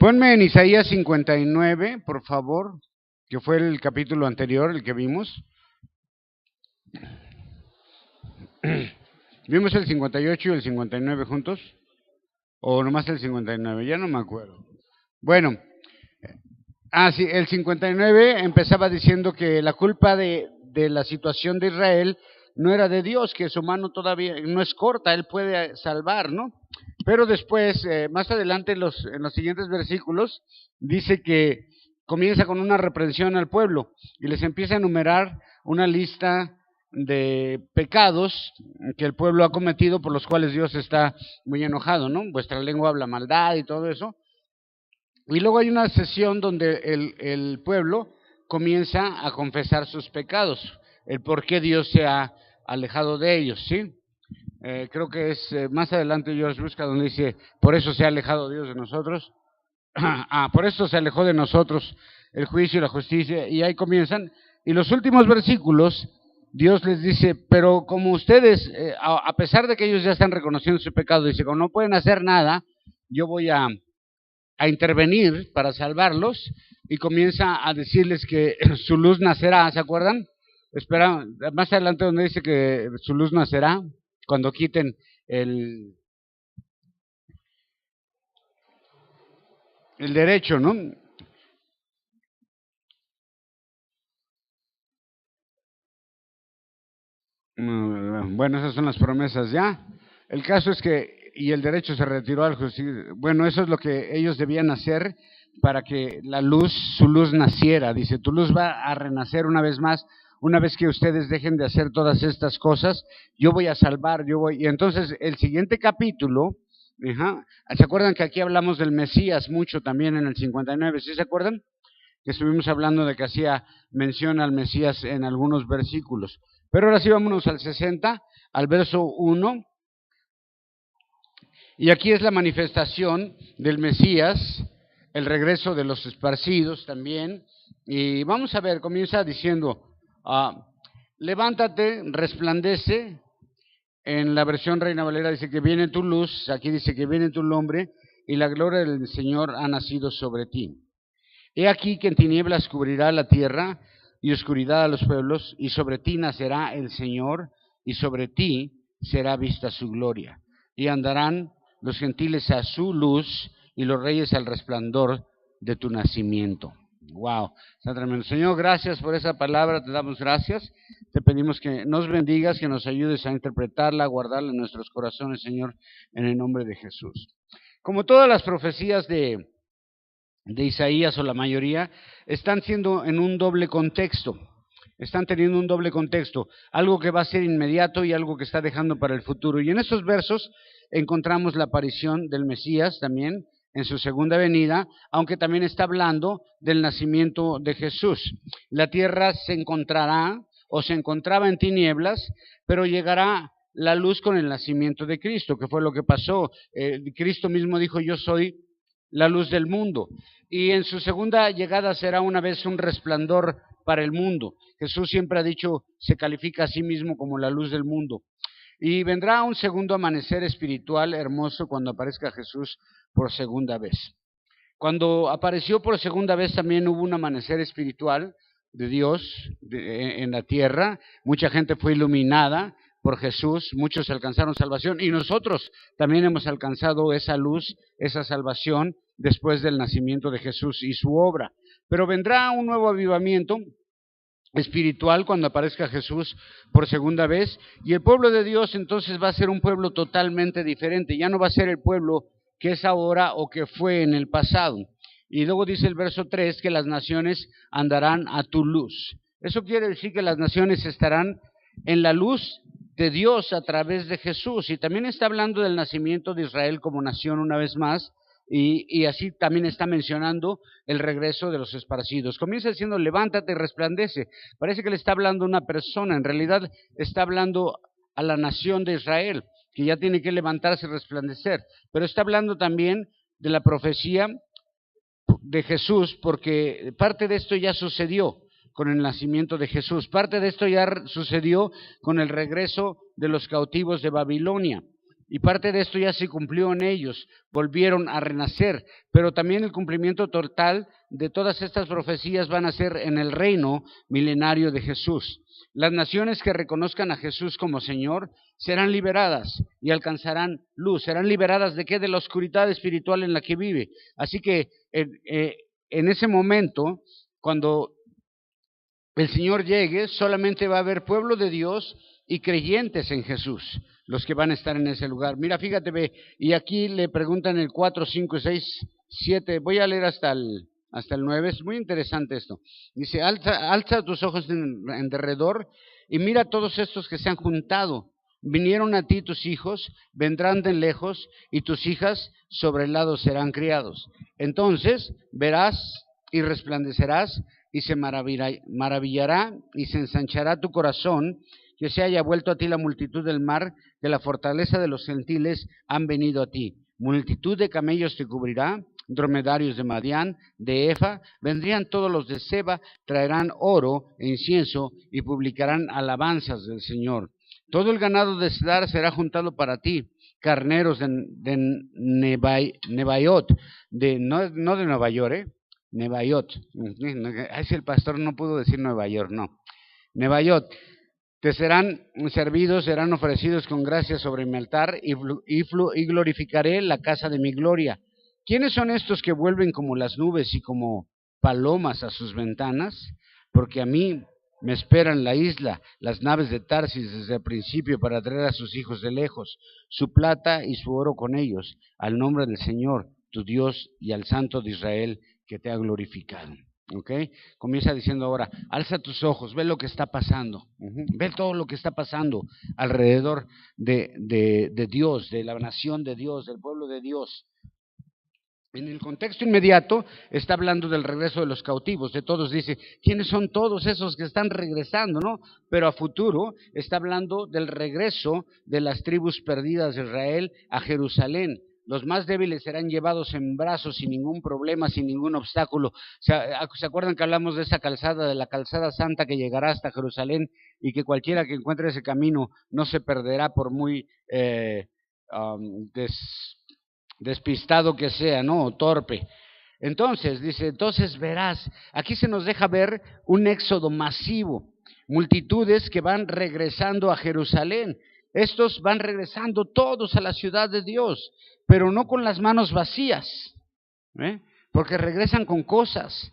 Ponme en Isaías 59, por favor, que fue el capítulo anterior, el que vimos. ¿Vimos el 58 y el 59 juntos? ¿O nomás el 59? Ya no me acuerdo. Bueno, sí, el 59 empezaba diciendo que la culpa de la situación de Israel no era de Dios, que su mano todavía no es corta, Él puede salvar, ¿no? Pero después, más adelante en los siguientes versículos, dice que comienza con una reprensión al pueblo y les empieza a enumerar una lista de pecados que el pueblo ha cometido por los cuales Dios está muy enojado, ¿no? Vuestra lengua habla maldad y todo eso. Y luego hay una sesión donde el pueblo comienza a confesar sus pecados, el por qué Dios se ha alejado de ellos, ¿sí? Creo que es más adelante George busca donde dice, por eso se ha alejado Dios de nosotros. Por eso se alejó de nosotros el juicio y la justicia, y ahí comienzan. Y los últimos versículos, Dios les dice, pero como ustedes, a pesar de que ellos ya están reconociendo su pecado, dice, como no pueden hacer nada, yo voy a intervenir para salvarlos, y comienza a decirles que su luz nacerá, ¿se acuerdan? Espera, más adelante donde dice que su luz nacerá, cuando quiten el derecho, ¿no? Bueno, esas son las promesas ya. El caso es que, y el derecho se retiró al justicia. Bueno, eso es lo que ellos debían hacer para que la luz, su luz naciera. Dice, tu luz va a renacer una vez más, una vez que ustedes dejen de hacer todas estas cosas, yo voy a salvar, Y entonces el siguiente capítulo, ¿se acuerdan que aquí hablamos del Mesías mucho también en el 59? ¿Sí se acuerdan? Que estuvimos hablando de que hacía mención al Mesías en algunos versículos. Pero ahora sí vámonos al 60, al verso 1. Y aquí es la manifestación del Mesías, el regreso de los esparcidos también. Y vamos a ver, comienza diciendo, levántate, resplandece. En la versión Reina Valera dice que viene tu luz, aquí dice que viene tu nombre, y la gloria del Señor ha nacido sobre ti. He aquí que en tinieblas cubrirá la tierra y oscuridad a los pueblos, y sobre ti nacerá el Señor, y sobre ti será vista su gloria. Y andarán los gentiles a su luz, y los reyes al resplandor de tu nacimiento. Wow, está tremendo. Señor, gracias por esa palabra, te damos gracias. Te pedimos que nos bendigas, que nos ayudes a interpretarla, a guardarla en nuestros corazones, Señor, en el nombre de Jesús. Como todas las profecías de Isaías, o la mayoría, están siendo en un doble contexto, están teniendo un doble contexto, algo que va a ser inmediato y algo que está dejando para el futuro. Y en estos versos encontramos la aparición del Mesías también en su segunda venida, aunque también está hablando del nacimiento de Jesús. La tierra se encontrará o se encontraba en tinieblas, pero llegará la luz con el nacimiento de Cristo, que fue lo que pasó. Cristo mismo dijo, yo soy la luz del mundo. Y en su segunda llegada será una vez un resplandor para el mundo. Jesús siempre ha dicho, se califica a sí mismo como la luz del mundo. Y vendrá un segundo amanecer espiritual hermoso cuando aparezca Jesús por segunda vez. Cuando apareció por segunda vez también hubo un amanecer espiritual de Dios en la tierra. Mucha gente fue iluminada por Jesús, muchos alcanzaron salvación, y nosotros también hemos alcanzado esa luz, esa salvación, después del nacimiento de Jesús y su obra. Pero vendrá un nuevo avivamiento espiritual cuando aparezca Jesús por segunda vez, y el pueblo de Dios entonces va a ser un pueblo totalmente diferente, ya no va a ser el pueblo que es ahora o que fue en el pasado. Y luego dice el verso 3 que las naciones andarán a tu luz. Eso quiere decir que las naciones estarán en la luz de Dios a través de Jesús, y también está hablando del nacimiento de Israel como nación una vez más, y así también está mencionando el regreso de los esparcidos. Comienza diciendo, levántate, resplandece. Parece que le está hablando a una persona, en realidad está hablando a la nación de Israel, que ya tiene que levantarse y resplandecer, pero está hablando también de la profecía de Jesús, porque parte de esto ya sucedió con el nacimiento de Jesús, parte de esto ya sucedió con el regreso de los cautivos de Babilonia. Y parte de esto ya se cumplió en ellos, volvieron a renacer, pero también el cumplimiento total de todas estas profecías van a ser en el reino milenario de Jesús. Las naciones que reconozcan a Jesús como Señor serán liberadas y alcanzarán luz. ¿Serán liberadas de qué? De la oscuridad espiritual en la que vive. Así que en ese momento, cuando el Señor llegue, solamente va a haber pueblo de Dios y creyentes en Jesús, los que van a estar en ese lugar. Mira, fíjate, ve, y aquí le preguntan el 4, 5, 6, 7, voy a leer hasta el 9, es muy interesante esto. Dice, alza tus ojos en derredor y mira a todos estos que se han juntado. Vinieron a ti tus hijos, vendrán de lejos, y tus hijas sobre el lado serán criados. Entonces verás y resplandecerás, y se maravillará y se ensanchará tu corazón, que se haya vuelto a ti la multitud del mar, que la fortaleza de los gentiles han venido a ti. Multitud de camellos te cubrirá, dromedarios de Madián, de Efa, vendrían todos los de Seba, traerán oro e incienso y publicarán alabanzas del Señor. Todo el ganado de Cedar será juntado para ti, carneros de Nebaiot, no de Nueva York, Nebaiot. Si el pastor no pudo decir Nueva York, no. Nebaiot. Te serán servidos, serán ofrecidos con gracia sobre mi altar y glorificaré la casa de mi gloria. ¿Quiénes son estos que vuelven como las nubes y como palomas a sus ventanas? Porque a mí me esperan la isla, las naves de Tarsis desde el principio para traer a sus hijos de lejos, su plata y su oro con ellos, al nombre del Señor, tu Dios, y al Santo de Israel que te ha glorificado. ¿Ok? Comienza diciendo ahora, alza tus ojos, ve lo que está pasando, ve todo lo que está pasando alrededor de Dios, de la nación de Dios, del pueblo de Dios. En el contexto inmediato está hablando del regreso de los cautivos, de todos. Dice, ¿quiénes son todos esos que están regresando? ¿No? Pero a futuro está hablando del regreso de las tribus perdidas de Israel a Jerusalén. Los más débiles serán llevados en brazos sin ningún problema, sin ningún obstáculo. ¿Se acuerdan que hablamos de esa calzada, de la calzada santa que llegará hasta Jerusalén, y que cualquiera que encuentre ese camino no se perderá por muy despistado que sea, ¿no? O torpe. Entonces, dice, entonces verás, aquí se nos deja ver un éxodo masivo, multitudes que van regresando a Jerusalén. Estos van regresando todos a la ciudad de Dios, pero no con las manos vacías, porque regresan con cosas,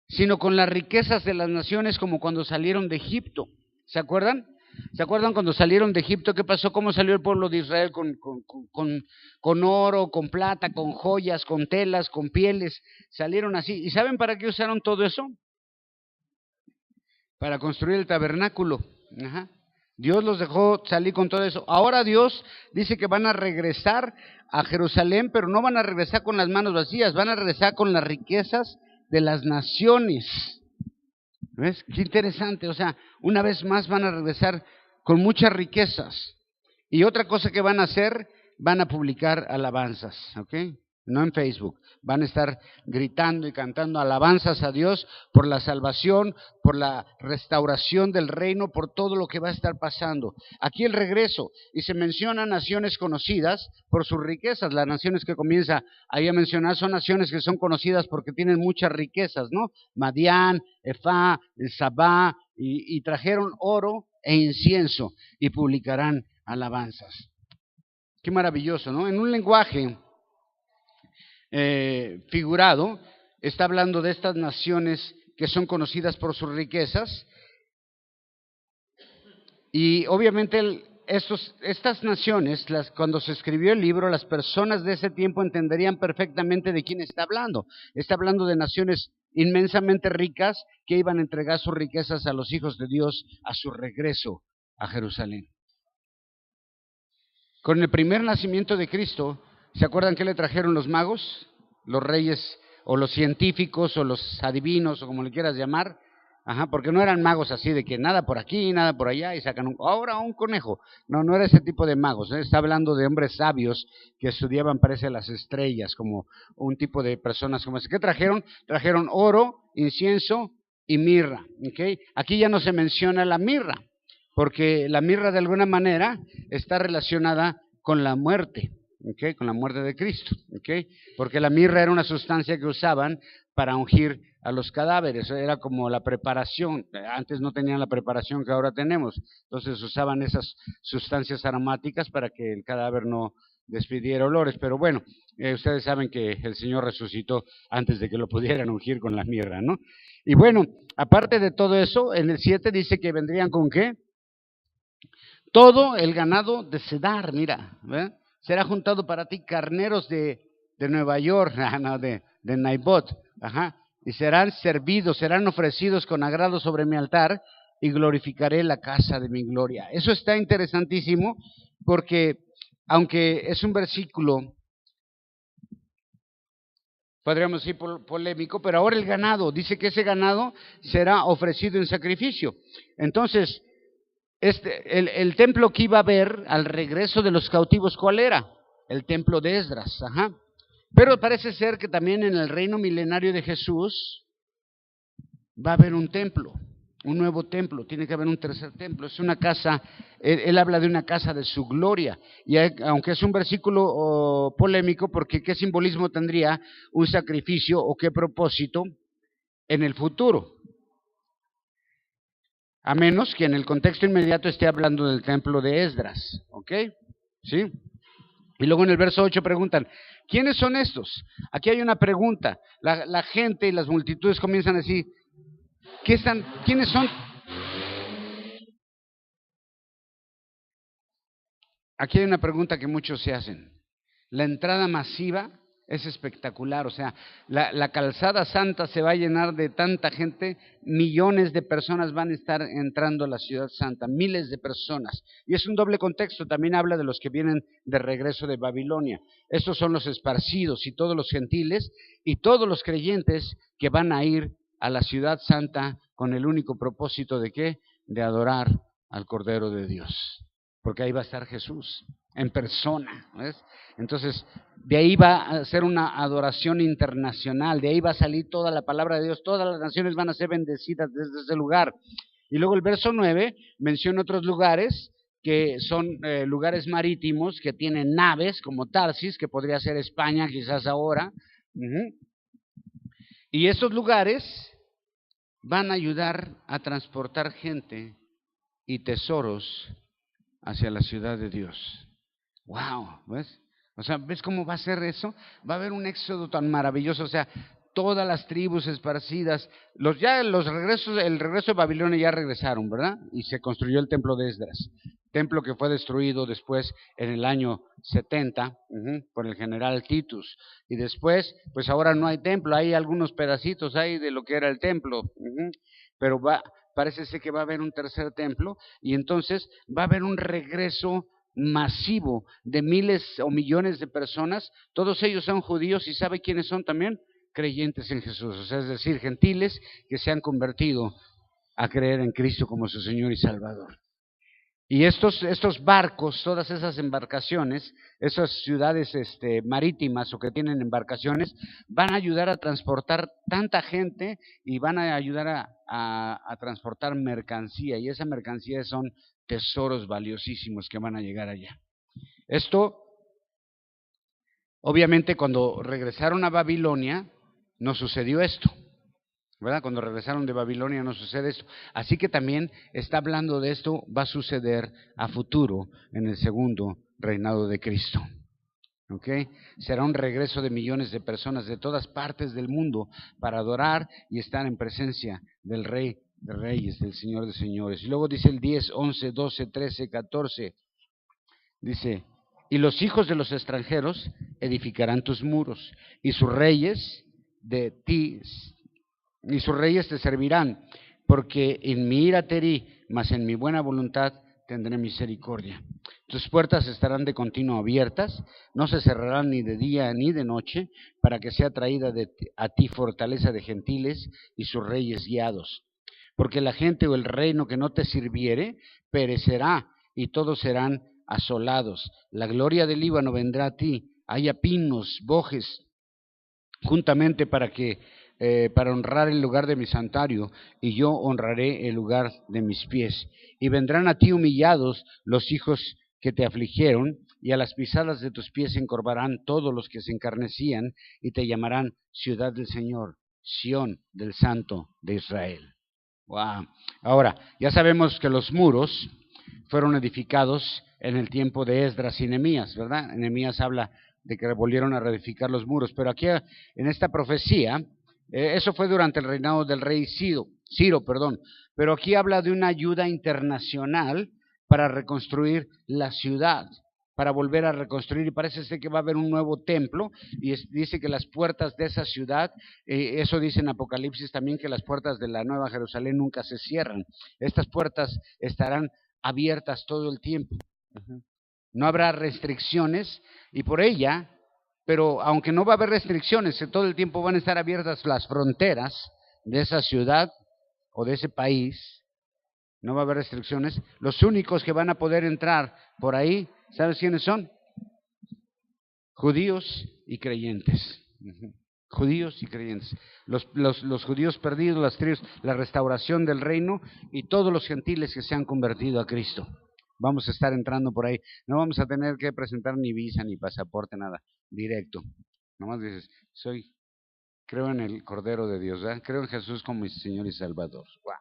sino con las riquezas de las naciones, como cuando salieron de Egipto. ¿Se acuerdan? ¿Se acuerdan cuando salieron de Egipto? ¿Qué pasó? ¿Cómo salió el pueblo de Israel? Con oro, con plata, con joyas, con telas, con pieles. Salieron así. ¿Y saben para qué usaron todo eso? Para construir el tabernáculo. Ajá. Dios los dejó salir con todo eso. Ahora Dios dice que van a regresar a Jerusalén, pero no van a regresar con las manos vacías, van a regresar con las riquezas de las naciones. ¿Ves? Qué interesante. O sea, una vez más van a regresar con muchas riquezas. Y otra cosa que van a hacer, van a publicar alabanzas, ¿ok? No en Facebook. Van a estar gritando y cantando alabanzas a Dios por la salvación, por la restauración del reino, por todo lo que va a estar pasando. Aquí el regreso, y se mencionan naciones conocidas por sus riquezas. Las naciones que comienza ahí a mencionar son naciones que son conocidas porque tienen muchas riquezas, ¿no? Madián, Efá, Sabá, y trajeron oro e incienso y publicarán alabanzas. Qué maravilloso, ¿no? En un lenguaje figurado, está hablando de estas naciones que son conocidas por sus riquezas, y obviamente estas naciones, cuando se escribió el libro, las personas de ese tiempo entenderían perfectamente de quién está hablando. Está hablando de naciones inmensamente ricas que iban a entregar sus riquezas a los hijos de Dios a su regreso a Jerusalén. Con el primer nacimiento de Cristo, ¿se acuerdan qué le trajeron los magos? Los reyes, o los científicos, o los adivinos, o como le quieras llamar. Ajá, porque no eran magos así de que nada por aquí, nada por allá, y sacan ahora un conejo. No, no era ese tipo de magos. Está hablando de hombres sabios que estudiaban, parece, las estrellas, como un tipo de personas como ese. ¿Qué trajeron? Trajeron oro, incienso y mirra. ¿Okay? Aquí ya no se menciona la mirra, porque la mirra de alguna manera está relacionada con la muerte, ¿okay? Con la muerte de Cristo, ¿okay? Porque la mirra era una sustancia que usaban para ungir a los cadáveres, era como la preparación. Antes no tenían la preparación que ahora tenemos, entonces usaban esas sustancias aromáticas para que el cadáver no despidiera olores, pero bueno, ustedes saben que el Señor resucitó antes de que lo pudieran ungir con la mirra, ¿no? Y bueno, aparte de todo eso, en el 7 dice que vendrían ¿con qué? Todo el ganado de Cedar, mira, ¿ve? Será juntado para ti carneros de Nueva York, no, de Naibot, ajá, y serán servidos, serán ofrecidos con agrado sobre mi altar, y glorificaré la casa de mi gloria. Eso está interesantísimo, porque aunque es un versículo, podríamos decir polémico, pero ahora el ganado, dice que ese ganado será ofrecido en sacrificio. Entonces, el templo que iba a haber al regreso de los cautivos, ¿cuál era? El templo de Esdras, ajá. Pero parece ser que también en el reino milenario de Jesús va a haber un templo, un nuevo templo, tiene que haber un tercer templo. Es una casa, él habla de una casa de su gloria, y aunque es un versículo polémico, porque ¿qué simbolismo tendría un sacrificio o qué propósito en el futuro? A menos que en el contexto inmediato esté hablando del templo de Esdras, ¿ok? ¿Sí? Y luego en el verso 8 preguntan, ¿quiénes son estos? Aquí hay una pregunta, la gente y las multitudes comienzan a decir, ¿quiénes son? Aquí hay una pregunta que muchos se hacen. La entrada masiva es espectacular, o sea, la calzada santa se va a llenar de tanta gente, millones de personas van a estar entrando a la ciudad santa, miles de personas. Y es un doble contexto, también habla de los que vienen de regreso de Babilonia. Estos son los esparcidos y todos los gentiles y todos los creyentes que van a ir a la ciudad santa con el único propósito de ¿qué? De adorar al Cordero de Dios, porque ahí va a estar Jesús en persona, ¿ves? Entonces, de ahí va a ser una adoración internacional, de ahí va a salir toda la palabra de Dios, todas las naciones van a ser bendecidas desde ese lugar. Y luego el verso 9 menciona otros lugares que son lugares marítimos que tienen naves, como Tarsis, que podría ser España quizás ahora, y esos lugares van a ayudar a transportar gente y tesoros hacia la ciudad de Dios. Wow, ¿ves? O sea, ¿ves cómo va a ser eso? Va a haber un éxodo tan maravilloso, o sea, todas las tribus esparcidas, el regreso de Babilonia ya regresaron, ¿verdad? Y se construyó el templo de Esdras, templo que fue destruido después en el año 70 por el general Titus. Y después, pues ahora no hay templo, hay algunos pedacitos ahí de lo que era el templo, pero parece ser que va a haber un tercer templo, y entonces va a haber un regreso masivo de miles o millones de personas. Todos ellos son judíos, y ¿sabe quiénes son también? Creyentes en Jesús, o sea, es decir, gentiles que se han convertido a creer en Cristo como su Señor y Salvador. Y estos barcos, todas esas embarcaciones, esas ciudades marítimas o que tienen embarcaciones, van a ayudar a transportar tanta gente y van a ayudar a transportar mercancía, y esa mercancía son tesoros valiosísimos que van a llegar allá. Esto, obviamente, cuando regresaron a Babilonia, no sucedió esto, ¿verdad? Cuando regresaron de Babilonia no sucede esto. Así que también está hablando de esto, va a suceder a futuro en el segundo reinado de Cristo. ¿Ok? Será un regreso de millones de personas de todas partes del mundo para adorar y estar en presencia del Rey de Reyes, del Señor de Señores. Y luego dice el 10, 11, 12, 13, 14, dice, y los hijos de los extranjeros edificarán tus muros, y sus reyes te servirán, porque en mi ira te herí, mas en mi buena voluntad tendré misericordia. Tus puertas estarán de continuo abiertas, no se cerrarán ni de día ni de noche, para que sea traída a ti fortaleza de gentiles y sus reyes guiados. Porque la gente o el reino que no te sirviere perecerá, y todos serán asolados. La gloria del Líbano vendrá a ti, haya pinos, bojes, juntamente para honrar el lugar de mi santuario, y yo honraré el lugar de mis pies. Y vendrán a ti humillados los hijos que te afligieron, y a las pisadas de tus pies se encorvarán todos los que se encarnecían, y te llamarán ciudad del Señor, Sión del Santo de Israel. Wow. Ahora, ya sabemos que los muros fueron edificados en el tiempo de Esdras y Nehemías, ¿verdad? Nehemías habla de que volvieron a reedificar los muros, pero aquí en esta profecía, eso fue durante el reinado del rey Ciro, pero aquí habla de una ayuda internacional para reconstruir la ciudad, para volver a reconstruir, y parece ser que va a haber un nuevo templo, y dice que las puertas de esa ciudad, eso dice en Apocalipsis también, que las puertas de la Nueva Jerusalén nunca se cierran. Estas puertas estarán abiertas todo el tiempo. No habrá restricciones, y por ella, pero aunque no va a haber restricciones, todo el tiempo van a estar abiertas las fronteras de esa ciudad o de ese país. No va a haber restricciones. Los únicos que van a poder entrar por ahí, ¿sabes quiénes son? Judíos y creyentes. Judíos y creyentes. Los judíos perdidos, las tribus, la restauración del reino, y todos los gentiles que se han convertido a Cristo. Vamos a estar entrando por ahí. No vamos a tener que presentar ni visa, ni pasaporte, nada. Directo. Nomás dices, creo en el Cordero de Dios, ¿verdad? Creo en Jesús como mi Señor y Salvador. Wow.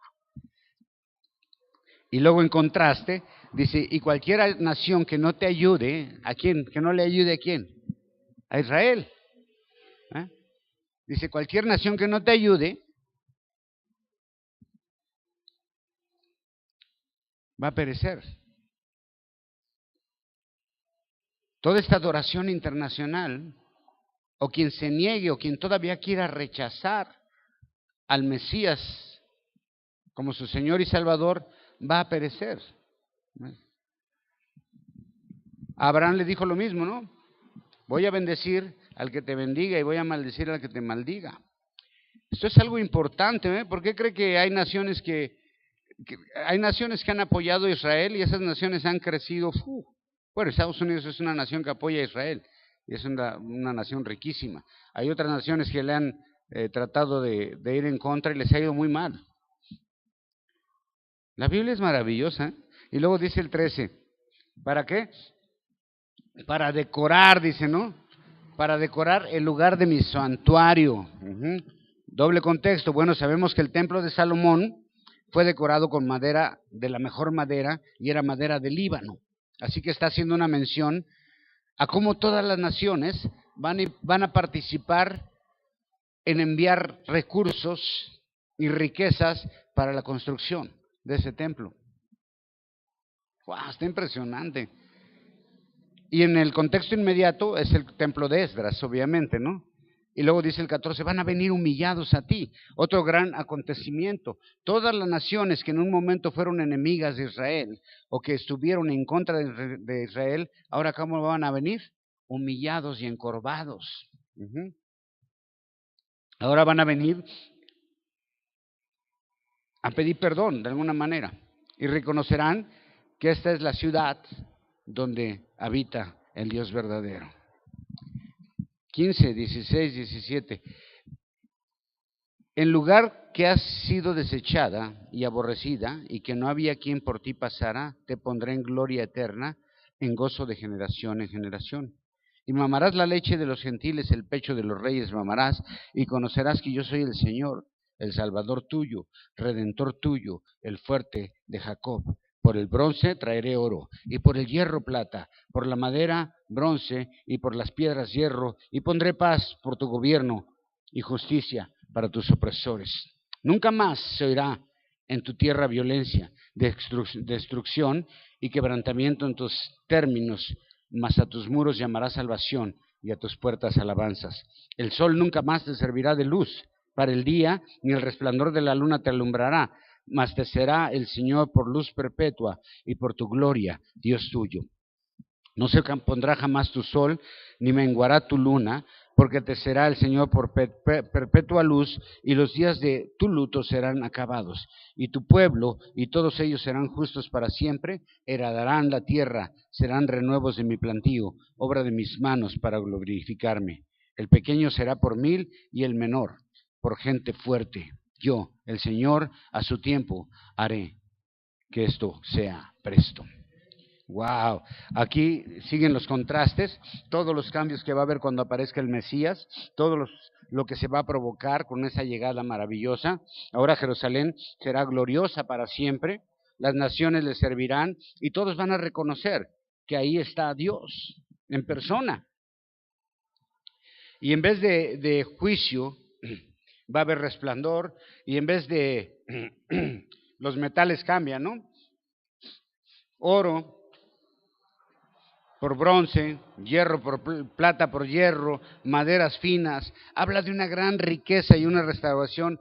Y luego en contraste, dice, y cualquier nación que no te ayude, ¿a quién? ¿Que no le ayude a quién? A Israel. ¿Eh? Dice, cualquier nación que no te ayude, va a perecer. Toda esta adoración internacional, o quien se niegue, o quien todavía quiera rechazar al Mesías como su Señor y Salvador, va a perecer. Abraham le dijo lo mismo, ¿no? Voy a bendecir al que te bendiga y voy a maldecir al que te maldiga. Esto es algo importante, ¿eh? ¿Por qué cree que hay naciones que han apoyado a Israel y esas naciones han crecido? Bueno, Estados Unidos es una nación que apoya a Israel y es una nación riquísima. Hay otras naciones que le han tratado de ir en contra y les ha ido muy mal. La Biblia es maravillosa, ¿eh? Y luego dice el 13, ¿para qué? Para decorar, dice, ¿no? Para decorar el lugar de mi santuario. Doble contexto. Bueno, sabemos que el templo de Salomón fue decorado con madera de la mejor madera, y era madera de Líbano. Así que está haciendo una mención a cómo todas las naciones van a participar en enviar recursos y riquezas para la construcción de ese templo. ¡Wow! Está impresionante. Y en el contexto inmediato es el templo de Esdras, obviamente, ¿no? Y luego dice el 14, van a venir humillados a ti. Otro gran acontecimiento. Todas las naciones que en un momento fueron enemigas de Israel o que estuvieron en contra de Israel, ahora ¿cómo van a venir? Humillados y encorvados. Ahora van a venir a pedir perdón de alguna manera y reconocerán que esta es la ciudad donde habita el Dios verdadero. 15, 16, 17. En lugar que has sido desechada y aborrecida, y que no había quien por ti pasara, te pondré en gloria eterna, en gozo de generación en generación. Y mamarás la leche de los gentiles, el pecho de los reyes mamarás, y conocerás que yo soy el Señor, el Salvador tuyo, Redentor tuyo, el fuerte de Jacob. Por el bronce traeré oro, y por el hierro plata, por la madera bronce, y por las piedras hierro, y pondré paz por tu gobierno y justicia para tus opresores. Nunca más se oirá en tu tierra violencia, destrucción y quebrantamiento en tus términos, mas a tus muros llamarás salvación y a tus puertas alabanzas. El sol nunca más te servirá de luz para el día, ni el resplandor de la luna te alumbrará, mas te será el Señor por luz perpetua y por tu gloria, Dios tuyo. No se pondrá jamás tu sol, ni menguará tu luna, porque te será el Señor por perpetua luz, y los días de tu luto serán acabados. Y tu pueblo y todos ellos serán justos para siempre, heredarán la tierra, serán renuevos de mi plantío, obra de mis manos para glorificarme. El pequeño será por 1000 y el menor por gente fuerte. Yo, el Señor, a su tiempo haré que esto sea presto. Wow, aquí siguen los contrastes, todos los cambios que va a haber cuando aparezca el Mesías, lo que se va a provocar con esa llegada maravillosa. Ahora Jerusalén será gloriosa para siempre, las naciones le servirán y todos van a reconocer que ahí está Dios en persona. Y en vez de juicio va a haber resplandor, y en vez de los metales cambian, ¿no? Oro por bronce, hierro por plata por hierro, maderas finas. Habla de una gran riqueza y una restauración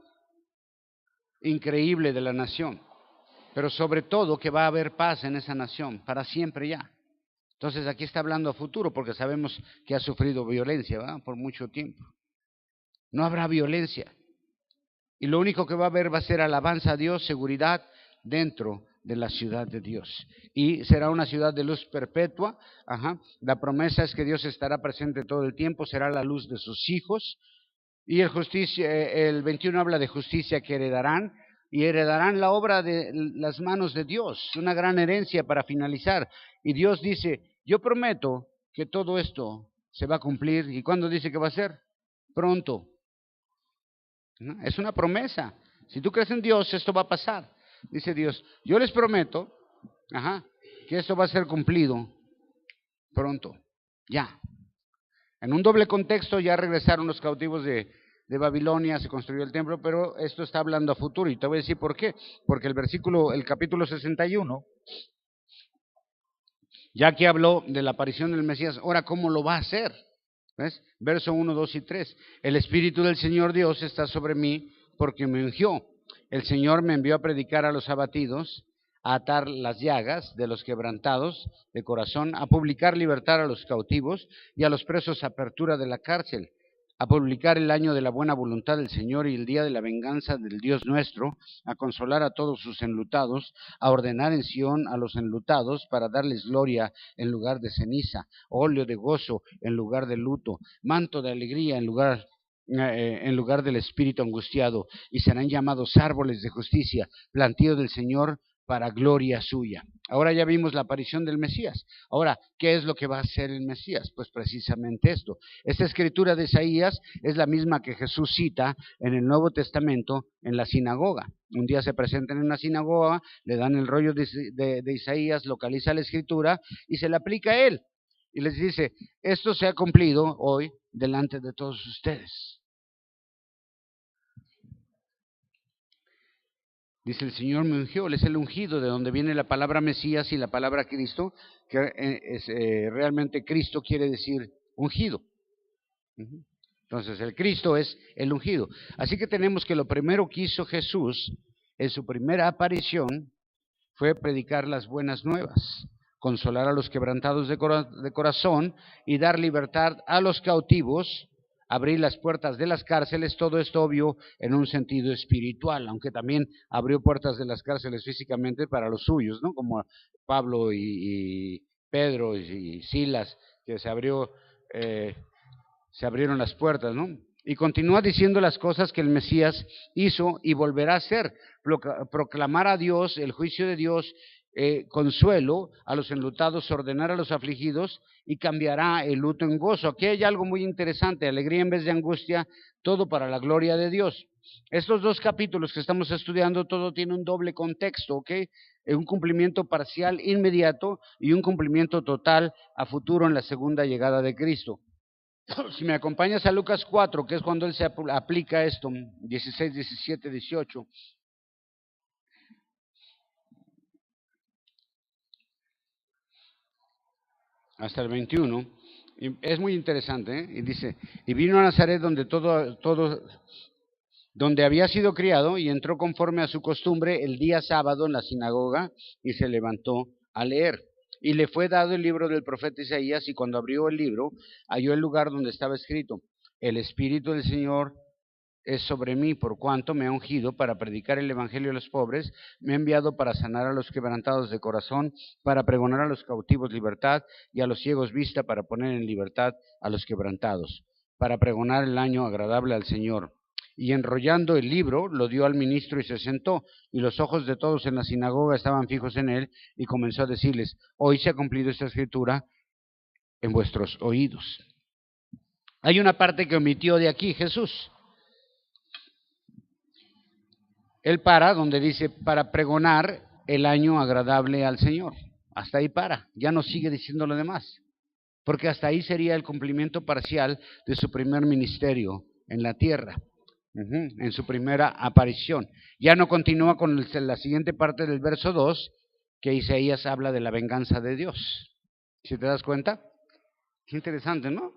increíble de la nación, pero sobre todo que va a haber paz en esa nación para siempre ya. Entonces aquí está hablando a futuro, porque sabemos que ha sufrido violencia, ¿verdad? Por mucho tiempo. No habrá violencia, y lo único que va a haber va a ser alabanza a Dios, seguridad dentro de la ciudad de Dios, y será una ciudad de luz perpetua. La promesa es que Dios estará presente todo el tiempo, será la luz de sus hijos. Y el 21 habla de justicia que heredarán, y heredarán la obra de las manos de Dios, una gran herencia para finalizar. Y Dios dice, yo prometo que todo esto se va a cumplir. ¿Y cuándo dice que va a ser? Pronto. ¿No? Es una promesa. Si tú crees en Dios, esto va a pasar. Dice Dios, yo les prometo que esto va a ser cumplido pronto, ya. En un doble contexto, ya regresaron los cautivos de Babilonia, se construyó el templo, pero esto está hablando a futuro, y te voy a decir por qué. Porque el capítulo 61, ya que habló de la aparición del Mesías, ahora ¿cómo lo va a hacer? ¿Ves? Verso 1, 2 y 3. El Espíritu del Señor Dios está sobre mí porque me ungió. El Señor me envió a predicar a los abatidos, a atar las llagas de los quebrantados de corazón, a publicar libertad a los cautivos y a los presos apertura de la cárcel, a publicar el año de la buena voluntad del Señor y el día de la venganza del Dios nuestro, a consolar a todos sus enlutados, a ordenar en Sión a los enlutados para darles gloria en lugar de ceniza, óleo de gozo en lugar de luto, manto de alegría en lugar del espíritu angustiado, y serán llamados árboles de justicia, plantío del Señor para gloria suya. Ahora ya vimos la aparición del Mesías. Ahora, ¿qué es lo que va a hacer el Mesías? Pues precisamente esto. Esta escritura de Isaías es la misma que Jesús cita en el Nuevo Testamento en la sinagoga. Un día se presentan en una sinagoga, le dan el rollo de Isaías, localiza la escritura y se le aplica a él. Y les dice, esto se ha cumplido hoy delante de todos ustedes. Dice, el Señor me ungió, Él es el ungido, de donde viene la palabra Mesías y la palabra Cristo, que realmente Cristo quiere decir ungido. Entonces, el Cristo es el ungido. Así que tenemos que lo primero que hizo Jesús en su primera aparición fue predicar las buenas nuevas, consolar a los quebrantados de corazón y dar libertad a los cautivos, abrir las puertas de las cárceles. Todo esto obvio en un sentido espiritual, aunque también abrió puertas de las cárceles físicamente para los suyos, ¿no? Como Pablo y Pedro y Silas, que se abrieron las puertas, ¿no? Y continúa diciendo las cosas que el Mesías hizo y volverá a hacer, proclamar a Dios, el juicio de Dios, consuelo a los enlutados, ordenar a los afligidos, y cambiará el luto en gozo. Aquí hay algo muy interesante, alegría en vez de angustia, todo para la gloria de Dios. Estos dos capítulos que estamos estudiando, todo tiene un doble contexto, ¿ok? Un cumplimiento parcial inmediato y un cumplimiento total a futuro en la segunda llegada de Cristo. Si me acompañas a Lucas 4, que es cuando él se aplica esto, 16, 17, 18. Hasta el 21, y es muy interesante, y dice, y vino a Nazaret donde había sido criado, y entró conforme a su costumbre el día sábado en la sinagoga, y se levantó a leer. Y le fue dado el libro del profeta Isaías, y cuando abrió el libro, halló el lugar donde estaba escrito, el Espíritu del Señor es sobre mí, por cuanto me ha ungido para predicar el evangelio a los pobres, me ha enviado para sanar a los quebrantados de corazón, para pregonar a los cautivos libertad y a los ciegos vista, para poner en libertad a los quebrantados, para pregonar el año agradable al Señor. y enrollando el libro, lo dio al ministro y se sentó, y los ojos de todos en la sinagoga estaban fijos en él, y comenzó a decirles: hoy se ha cumplido esta escritura en vuestros oídos. Hay una parte que omitió de aquí Jesús. Él para donde dice: para pregonar el año agradable al Señor. Hasta ahí para, ya no sigue diciendo lo demás, porque hasta ahí sería el cumplimiento parcial de su primer ministerio en la tierra, en su primera aparición. Ya no continúa con la siguiente parte del verso 2, que Isaías habla de la venganza de Dios. ¿Sí te das cuenta? Qué interesante, ¿no?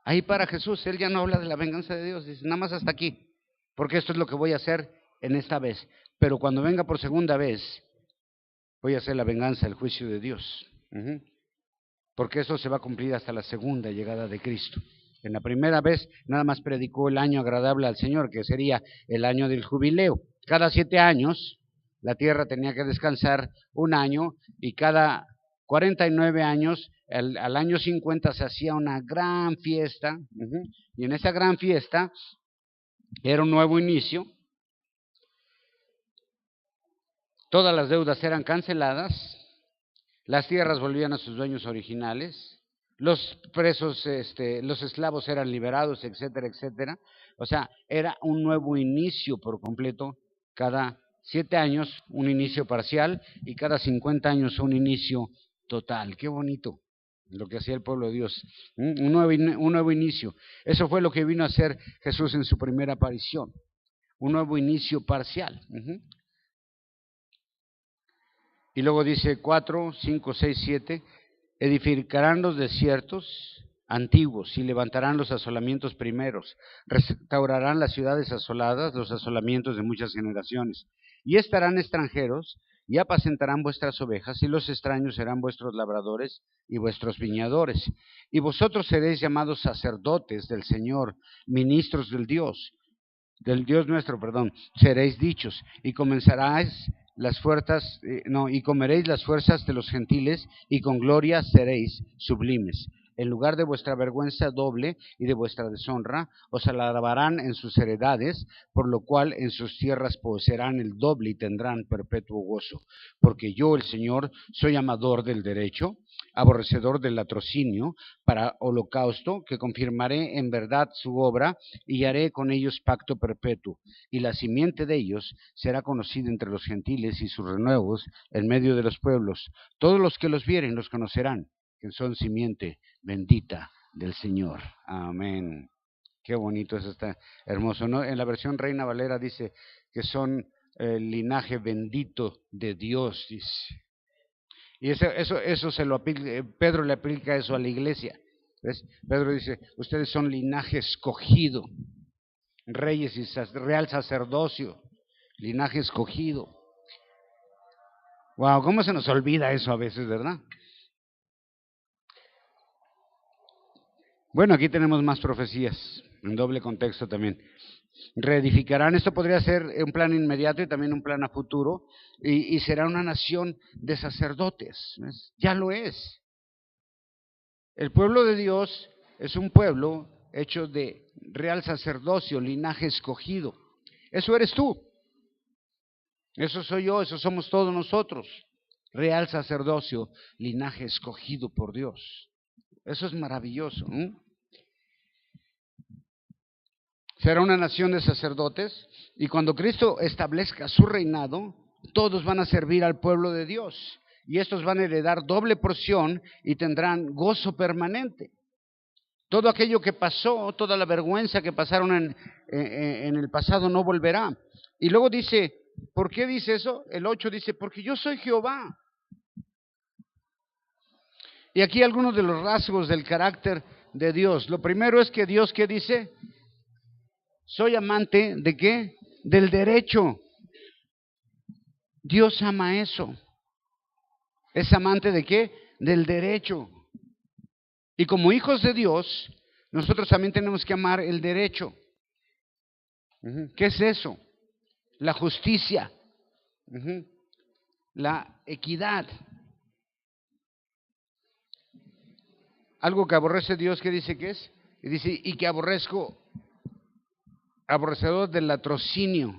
Ahí para Jesús, él ya no habla de la venganza de Dios, dice: nada más hasta aquí, porque esto es lo que voy a hacer en esta vez, pero cuando venga por segunda vez, voy a hacer la venganza, el juicio de Dios, porque eso se va a cumplir hasta la segunda llegada de Cristo. En la primera vez nada más predicó el año agradable al Señor, que sería el año del jubileo. Cada 7 años la tierra tenía que descansar un año, y cada 49 años, al año 50 se hacía una gran fiesta, y en esa gran fiesta era un nuevo inicio. Todas las deudas eran canceladas, las tierras volvían a sus dueños originales, los presos, los esclavos eran liberados, etcétera, etcétera. O sea, era un nuevo inicio por completo. Cada 7 años un inicio parcial, y cada 50 años un inicio total. Qué bonito lo que hacía el pueblo de Dios, un nuevo inicio. Eso fue lo que vino a hacer Jesús en su primera aparición, un nuevo inicio parcial. Y luego dice 4, 5, 6, 7, edificarán los desiertos antiguos y levantarán los asolamientos primeros, restaurarán las ciudades asoladas, los asolamientos de muchas generaciones, y estarán extranjeros y apacentarán vuestras ovejas, y los extraños serán vuestros labradores y vuestros viñadores, y vosotros seréis llamados sacerdotes del Señor, ministros del Dios nuestro, seréis dichos, y comenzaréis las fuerzas, y comeréis las fuerzas de los gentiles, y con gloria seréis sublimes. En lugar de vuestra vergüenza doble y de vuestra deshonra, os alabarán en sus heredades, por lo cual en sus tierras poseerán el doble y tendrán perpetuo gozo. Porque yo, el Señor, soy amador del derecho, aborrecedor del latrocinio, para holocausto, que confirmaré en verdad su obra, y haré con ellos pacto perpetuo, y la simiente de ellos será conocida entre los gentiles, y sus renuevos en medio de los pueblos. Todos los que los vieren los conocerán, que son simiente bendita del Señor. Amén. Qué bonito es, está hermoso, ¿no? En la versión Reina Valera dice que son el linaje bendito de Dios, dice. Y eso se lo aplica, Pedro le aplica eso a la iglesia. ¿Ves? Pedro dice: ustedes son linaje escogido, reyes y real sacerdocio, linaje escogido. Wow, ¿cómo se nos olvida eso a veces, verdad? Bueno, aquí tenemos más profecías, en doble contexto también. Reedificarán, esto podría ser un plan inmediato y también un plan a futuro, y será una nación de sacerdotes. ¿Ves? Ya lo es. El pueblo de Dios es un pueblo hecho de real sacerdocio, linaje escogido. Eso eres tú. Eso soy yo, eso somos todos nosotros. Real sacerdocio, linaje escogido por Dios. Eso es maravilloso. Será una nación de sacerdotes, y cuando Cristo establezca su reinado, todos van a servir al pueblo de Dios, y estos van a heredar doble porción y tendrán gozo permanente. Todo aquello que pasó, toda la vergüenza que pasaron en el pasado no volverá. Y luego dice, ¿por qué dice eso? El 8 dice: porque yo soy Jehová. Y aquí algunos de los rasgos del carácter de Dios. Lo primero es que Dios, ¿qué dice? Soy amante ¿de qué? Del derecho. Dios ama eso. ¿Es amante de qué? Del derecho. Y como hijos de Dios, nosotros también tenemos que amar el derecho. ¿Qué es eso? La justicia, la equidad. Algo que aborrece Dios, ¿qué dice que es? Y dice: y que aborrezco aborrecedor del latrocinio.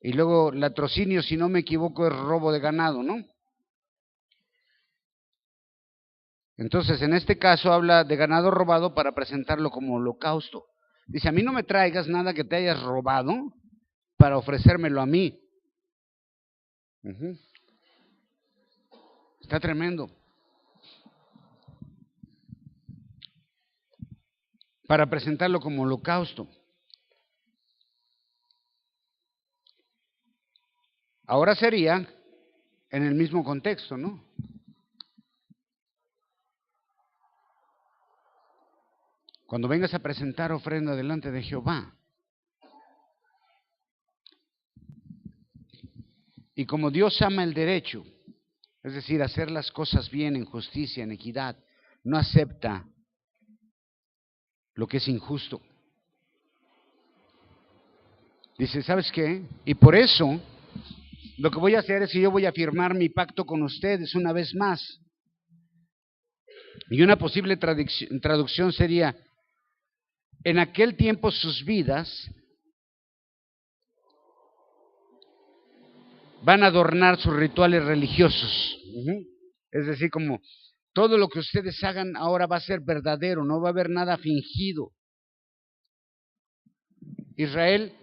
Y luego latrocinio, si no me equivoco, es robo de ganado, ¿no? Entonces, en este caso habla de ganado robado para presentarlo como holocausto. Dice, a mí no me traigas nada que te hayas robado para ofrecérmelo a mí. Está tremendo. Para presentarlo como holocausto. Ahora sería en el mismo contexto, ¿no? Cuando vengas a presentar ofrenda delante de Jehová. Y como Dios ama el derecho, es decir, hacer las cosas bien, en justicia, en equidad, no acepta lo que es injusto. Dice, ¿sabes qué? Y por eso, lo que voy a hacer es que yo voy a firmar mi pacto con ustedes una vez más. Y una posible traducción sería, en aquel tiempo sus vidas van a adornar sus rituales religiosos. Es decir, como todo lo que ustedes hagan ahora va a ser verdadero, no va a haber nada fingido. Israel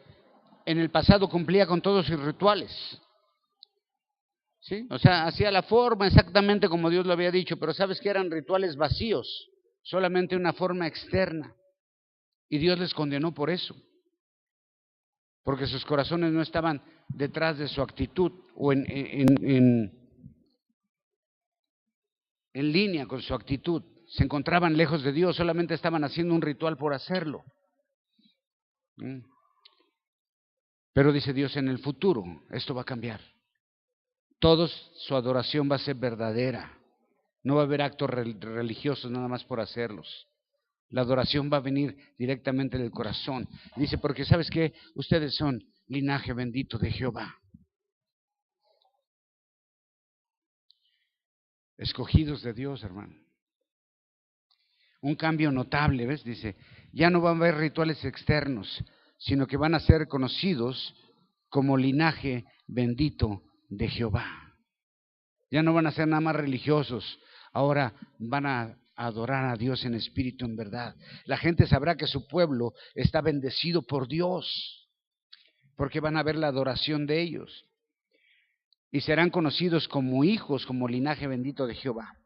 en el pasado cumplía con todos sus rituales. ¿Sí? O sea, hacía la forma exactamente como Dios lo había dicho, pero sabes que eran rituales vacíos, solamente una forma externa. Y Dios les condenó por eso, porque sus corazones no estaban detrás de su actitud o en línea con su actitud. Se encontraban lejos de Dios, solamente estaban haciendo un ritual por hacerlo. Pero dice Dios, en el futuro esto va a cambiar. Todos su adoración va a ser verdadera. No va a haber actos religiosos nada más por hacerlos. La adoración va a venir directamente del corazón. Dice, porque ¿sabes qué? Ustedes son linaje bendito de Jehová. Escogidos de Dios, hermano. Un cambio notable, ¿ves? Dice, ya no van a haber rituales externos, sino que van a ser conocidos como linaje bendito de Jehová. Ya no van a ser nada más religiosos, ahora van a adorar a Dios en espíritu, en verdad. La gente sabrá que su pueblo está bendecido por Dios, porque van a ver la adoración de ellos. Y serán conocidos como hijos, como linaje bendito de Jehová.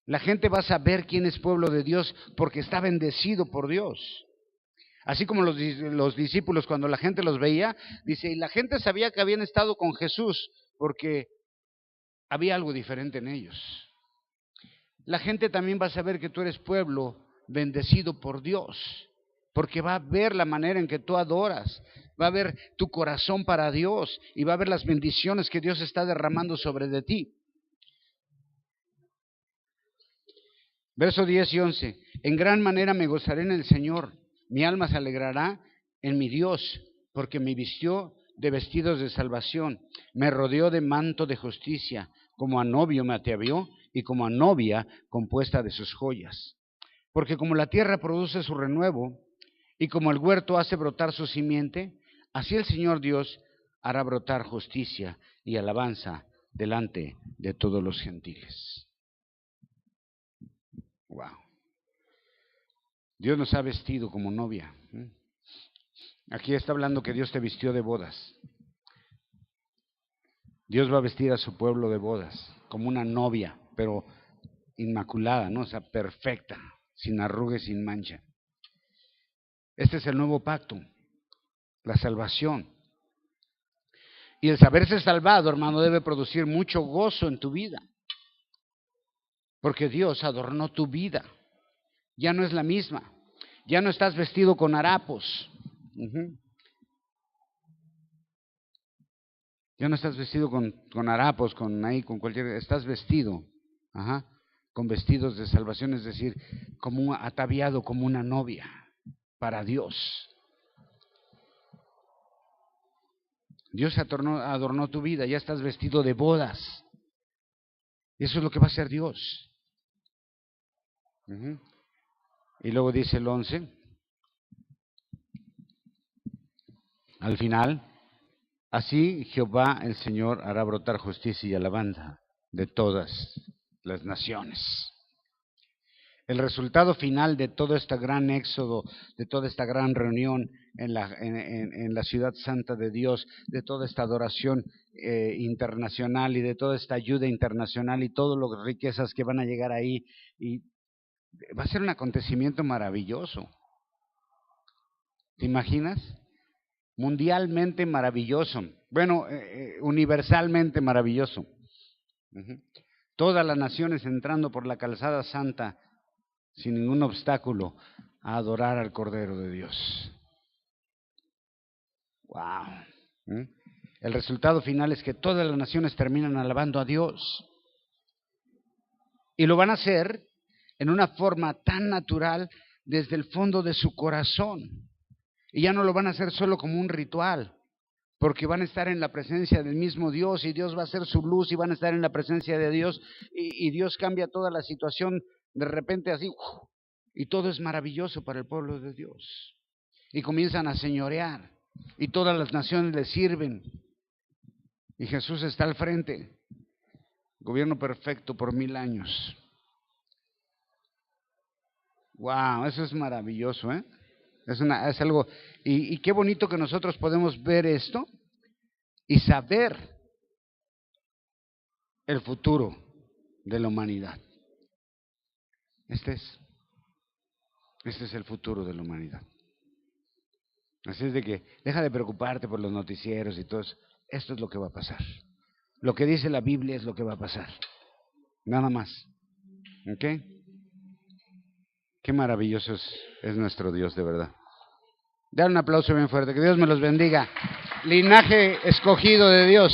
La gente va a saber quién es pueblo de Dios porque está bendecido por Dios. Así como los discípulos, cuando la gente los veía, dice, y la gente sabía que habían estado con Jesús porque había algo diferente en ellos. La gente también va a saber que tú eres pueblo bendecido por Dios, porque va a ver la manera en que tú adoras, va a ver tu corazón para Dios y va a ver las bendiciones que Dios está derramando sobre de ti. Verso 10 y 11. En gran manera me gozaré en el Señor, mi alma se alegrará en mi Dios, porque me vistió de vestidos de salvación, me rodeó de manto de justicia, como a novio me atavió y como a novia compuesta de sus joyas. Porque como la tierra produce su renuevo y como el huerto hace brotar su simiente, así el Señor Dios hará brotar justicia y alabanza delante de todos los gentiles. Wow. Dios nos ha vestido como novia. Aquí está hablando que Dios te vistió de bodas. Dios va a vestir a su pueblo de bodas, como una novia, pero inmaculada, ¿no? O sea, perfecta, sin arrugas, sin mancha. Este es el nuevo pacto, la salvación. Y el saberse salvado, hermano, debe producir mucho gozo en tu vida. Porque Dios adornó tu vida. Ya no es la misma. Ya no estás vestido con harapos. Ya no estás vestido con harapos, con cualquier. Estás vestido, con vestidos de salvación, es decir, como ataviado como una novia para Dios. Dios adornó tu vida, ya estás vestido de bodas. Eso es lo que va a hacer Dios. Y luego dice el 11. Al final, así Jehová el Señor hará brotar justicia y alabanza de todas las naciones. El resultado final de todo este gran éxodo, de toda esta gran reunión en la ciudad santa de Dios, de toda esta adoración internacional y de toda esta ayuda internacional y todas las riquezas que van a llegar ahí, y va a ser un acontecimiento maravilloso. ¿Te imaginas? Mundialmente maravilloso. Bueno, universalmente maravilloso. Todas las naciones entrando por la calzada santa sin ningún obstáculo a adorar al Cordero de Dios. ¡Wow! El resultado final es que todas las naciones terminan alabando a Dios. Y lo van a hacer en una forma tan natural desde el fondo de su corazón. Y ya no lo van a hacer solo como un ritual, porque van a estar en la presencia del mismo Dios y Dios va a ser su luz y van a estar en la presencia de Dios y Dios cambia toda la situación de repente así, y todo es maravilloso para el pueblo de Dios. Y comienzan a señorear y todas las naciones le sirven y Jesús está al frente. Gobierno perfecto por 1000 años. Wow, eso es maravilloso, ¿eh? Es algo, y qué bonito que nosotros podemos ver esto y saber el futuro de la humanidad. Este es el futuro de la humanidad. Así es de que deja de preocuparte por los noticieros y todo eso. Esto es lo que va a pasar. Lo que dice la Biblia es lo que va a pasar. Nada más. ¿Ok? Qué maravilloso es nuestro Dios, de verdad. Dale un aplauso bien fuerte. Que Dios me los bendiga. Linaje escogido de Dios.